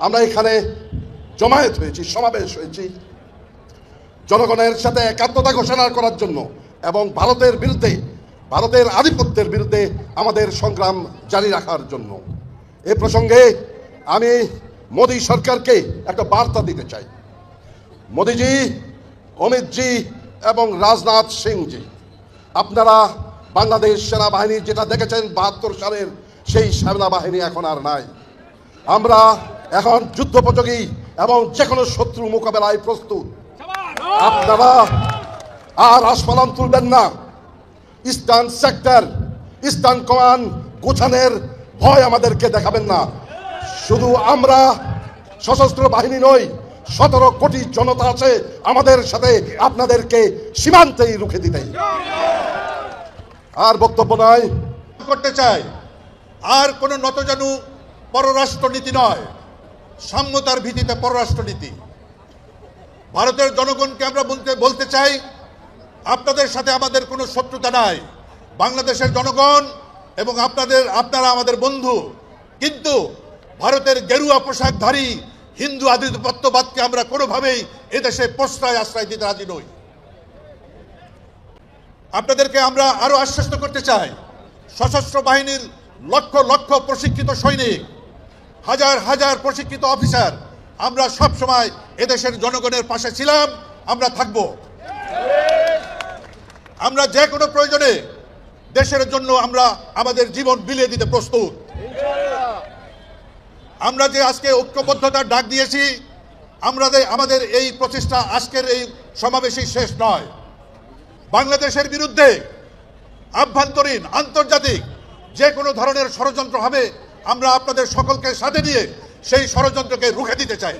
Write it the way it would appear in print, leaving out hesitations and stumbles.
আমরা এখানে জমায়েত হয়েছি, সমাবেশ হয়েছি জনগণের সাথে একাত্মতা ঘোষণা করার জন্য এবং ভারতের বিরুদ্ধে, ভারতের আধিপত্যের বিরুদ্ধে আমাদের সংগ্রাম জারি রাখার জন্য। এ প্রসঙ্গে আমি মোদী সরকারকে একটা বার্তা দিতে চাই। মোদীজি, অমিতজি এবং রাজনাথ সিংজি, আপনারা বাংলাদেশ সেনাবাহিনী যেটা দেখেছেন ৭২ সালের সেই সেনাবাহিনী এখন আর নাই। আমরা এখন যুদ্ধোপযোগী এবং যে কোনো শত্রু মোকাবেলায় প্রস্তুত। আপনারা আর আস্ফালন তুলবেন না। ইস্টার্ন সেক্টর, ইস্টার্ন কমান্ড গোছানোর ভয় আমাদেরকে দেখাবেন না। শুধু আমরা সশস্ত্র বাহিনী নই, ১৭ কোটি জনতা আছে আমাদের সাথে, আপনাদেরকে সীমান্তেই রুখে দিতে। আর বক্তব্য নয় করতে চাই, আর কোন নতজানু পররাষ্ট্রনীতি নয়, সাম্যতার ভিত্তিতে পররাষ্ট্রনীতি। ভারতের জনগণকে আমরা বলতে চাই, আপনাদের সাথে আমাদের কোনো শত্রুতা নাই। বাংলাদেশের জনগণ এবং আপনারা আমাদের বন্ধু, কিন্তু ভারতের গেরুয়া পোশাকধারী হিন্দু আধিপত্যবাদকে আমরা কোনোভাবেই এদেশে আশ্রয় দিতে রাজি নই। আপনাদেরকে আমরা আরো আশ্বস্ত করতে চাই, সশস্ত্র বাহিনীর লক্ষ লক্ষ প্রশিক্ষিত সৈনিক, হাজার হাজার প্রশিক্ষিত অফিসার, আমরা সব সময় এদেশের জনগণের পাশে ছিলাম, আমরা থাকব। আমরা যে কোনো প্রয়োজনে দেশের জন্য আমরা আমাদের জীবন বিলিয়ে দিতে প্রস্তুত। আমরা যে আজকে ঐক্যবদ্ধতার ডাক দিয়েছি, আমাদের এই প্রচেষ্টা আজকের এই সমাবেশই শেষ নয়। বাংলাদেশের বিরুদ্ধে আভ্যন্তরীণ, আন্তর্জাতিক যে কোনো ধরনের ষড়যন্ত্র হবে, আমরা আপনাদের সকলকে সাথে নিয়ে সেই ষড়যন্ত্রকে রুখে দিতে চাই।